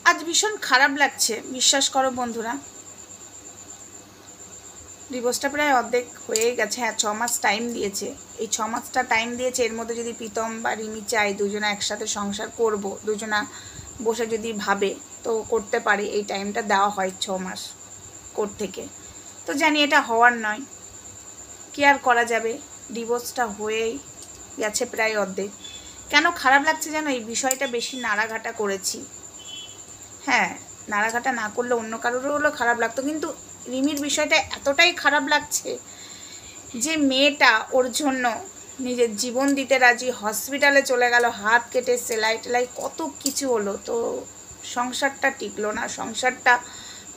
আজ ভীষণ খারাপ লাগছে, বিশ্বাস করো বন্ধুরা। ডিভোর্সটা প্রায় অর্ধেক হয়ে গেছে। হ্যাঁ, 6 মাস টাইম দিয়েছে। এই 6 মাসটা টাইম দিয়েছে, এর মধ্যে যদি প্রীতম বা রিমি চায় দুজনা একসাথে সংসার করব, দুজনা বসে যদি ভাবে তো করতে পারে। এই টাইমটা দেওয়া হয় 6 মাস কোর্ট থেকে। তো জানি এটা হওয়ার নয়, কি আর করা যাবে। ডিভোর্সটা হয়েই গেছে প্রায় অর্ধেক। কেন খারাপ লাগছে জানো, এই বিষয়টা বেশি নাড়াঘাটা করেছি। হ্যাঁ, নাড়াঘাটা না করলে অন্য কারোরও হলেও খারাপ লাগতো, কিন্তু রিমির বিষয়টা এতটাই খারাপ লাগছে যে মেয়েটা ওর জন্য নিজের জীবন দিতে রাজি, হসপিটালে চলে গেল, হাত কেটে সেলাই টেলাই কত কিছু হলো, তো সংসারটা টিকলো না, সংসারটা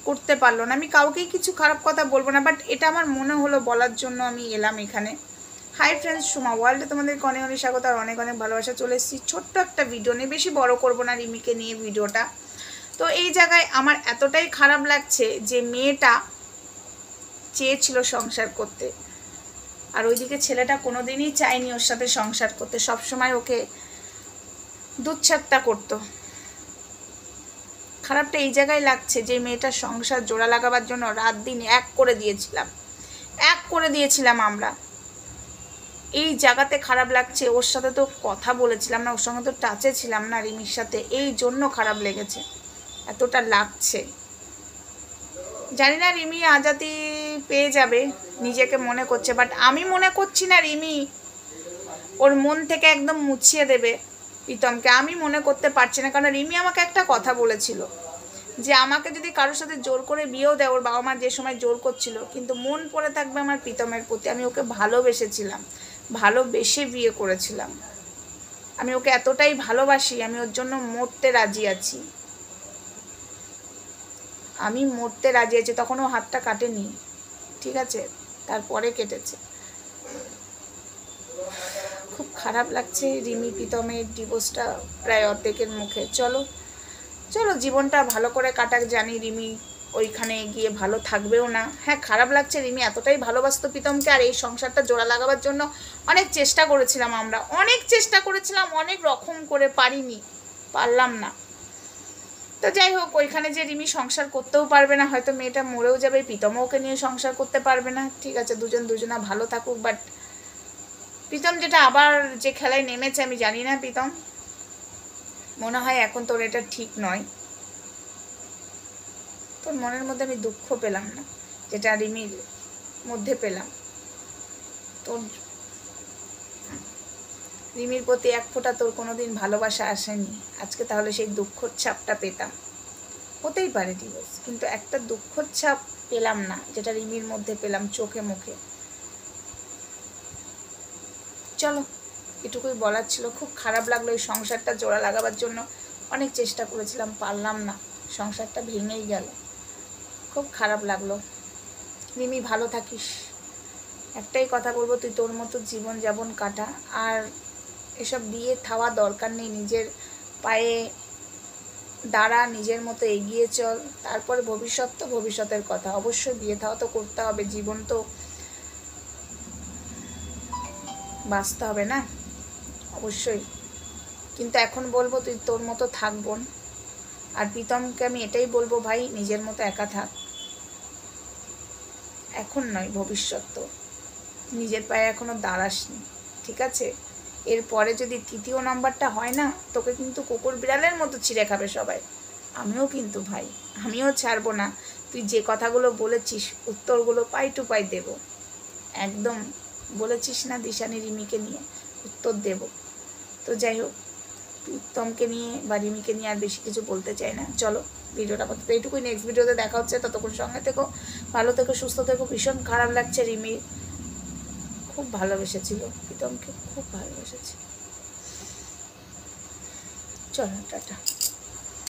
করতে পারলো না। আমি কাউকেই কিছু খারাপ কথা বলবো না, বাট এটা আমার মনে হলো বলার জন্য আমি এলাম এখানে। হাই ফ্রেন্ডস, সুমা ওয়ার্ল্ডে তোমাদেরকে অনেক অনেক স্বাগত আর অনেক অনেক ভালোবাসা। চলে এসেছি ছোট্ট একটা ভিডিও নিয়ে, বেশি বড় করবো না রিমিকে নিয়ে ভিডিওটা। তো এই জায়গায় আমার এতটাই খারাপ লাগছে যে মেয়েটা চেয়েছিল সংসার করতে, আর ওইদিকে ছেলেটা কোনোদিনই চায়নি ওর সাথে সংসার করতে, সবসময় ওকে দুচ্ছাত্তা করতো। খারাপটা এই জায়গায় লাগছে যে মেয়েটার সংসার জোড়া লাগাবার জন্য রাত দিন এক করে দিয়েছিলাম আমরা। এই জায়গাতে খারাপ লাগছে। ওর সাথে তো কথা বলেছিলাম না, ওর সঙ্গে তো টাচে ছিলাম না রিমির সাথে, এই জন্য খারাপ লেগেছে, এতটা লাগছে। জানি না রিমি আজাতি পেয়ে যাবে, নিজেকে মনে করছে, বাট আমি মনে করছি না রিমি ওর মন থেকে একদম মুছিয়ে দেবে প্রীতমকে। আমি মনে করতে পারছি না, কারণ রিমি আমাকে একটা কথা বলেছিল যে আমাকে যদি কারোর সাথে জোর করে বিয়েও দেয়, ওর বাবা মা যে সময় জোর করছিল, কিন্তু মন পড়ে থাকবে আমার প্রীতমের প্রতি। আমি ওকে ভালোবেসেছিলাম, ভালোবেসে বিয়ে করেছিলাম। আমি ওকে এতটাই ভালোবাসি, আমি ওর জন্য মরতে রাজি আছি। আমি মরতে রাজি আছি। তখন ও হাতটা কাটেনি, ঠিক আছে, তারপরে কেটেছে। খুব খারাপ লাগছে রিমি প্রীতমের ডিভোর্সটা প্রায় অর্ধেকের মুখে। চলো চলো জীবনটা ভালো করে কাটাক। জানি রিমি ওইখানে গিয়ে ভালো থাকবেও না। হ্যাঁ, খারাপ লাগছে, রিমি এতটাই ভালোবাসতো প্রীতমকে, আর এই সংসারটা জোড়া লাগাবার জন্য অনেক চেষ্টা করেছিলাম আমরা, অনেক চেষ্টা করেছিলাম, অনেক রকম করে পারলাম না। তো যাই হোক, ওইখানে যে রিমি সংসার করতেও পারবে না, হয়তো মেয়েটা মরেও যাবে, প্রীতমও ওকে নিয়ে সংসার করতে পারবে না, ঠিক আছে, দুজনা ভালো থাকুক। বাট প্রীতম যেটা আবার যে খেলায় নেমেছে, আমি জানি না প্রীতম, মনে হয় এখন তোর এটা ঠিক নয়। তোর মনের মধ্যে আমি দুঃখ পেলাম না, যেটা রিমির মধ্যে পেলাম। তোর রিমির প্রতি এক ফোঁটা তোর কোনোদিন ভালোবাসা আসেনি, আজকে তাহলে সেই দুঃখর ছাপটা পেতাম। হতেই পারে ডিভোর্স, কিন্তু একটা দুঃখর ছাপ পেলাম না, যেটা রিমির মধ্যে পেলাম চোখে মুখে। চলো, এটুকুই বলার ছিল। খুব খারাপ লাগলো, এই সংসারটা জোড়া লাগাবার জন্য অনেক চেষ্টা করেছিলাম, পারলাম না, সংসারটা ভেঙেই গেল। খুব খারাপ লাগলো। রিমি ভালো থাকিস, একটাই কথা বলবো, তুই তোর মতো জীবন যাপন কাটা, আর এসব বিয়ে থাওয়া দরকার নেই। নিজের পায়ে দাঁড়া, নিজের মতো এগিয়ে চল, তারপরে ভবিষ্যৎ তো ভবিষ্যতের কথা। অবশ্যই বিয়ে থাওয়া তো করতে হবে, জীবন তো বাঁচতে হবে না, অবশ্যই। কিন্তু এখন বলবো তুই তোর মতো থাক বোন, আর প্রীতমকে আমি এটাই বলবো, ভাই নিজের মতো একা থাক, এখন নয় ভবিষ্যৎ তো। নিজের পায়ে এখনো দাঁড়াসনি, ঠিক আছে, এরপরে যদি তৃতীয় নাম্বারটা হয় না, তোকে কিন্তু কুকুর বিড়ালের মতো ছিঁড়ে খাবে সবাই। আমিও কিন্তু ভাই, আমিও ছাড়বো না। তুই যে কথাগুলো বলেছিস উত্তরগুলো পাই টু পাই দেব, একদম বলেছিস না দিশানি রিমিকে নিয়ে, উত্তর দেব। তো যাই হোক, প্রীতমকে নিয়ে বা রিমিকে নিয়ে আর বেশি কিছু বলতে চাই না। চলো ভিডিওটা আপাতত এইটুকুই, নেক্সট ভিডিওতে দেখা হচ্ছে, ততক্ষণ সঙ্গে থেকো, ভালো থেকো, সুস্থ থেকো। ভীষণ খারাপ লাগছে, রিমি খুব ভালোবেসেছিল প্রীতমকে, খুব ভালোবেসেছে। চলো টাটা।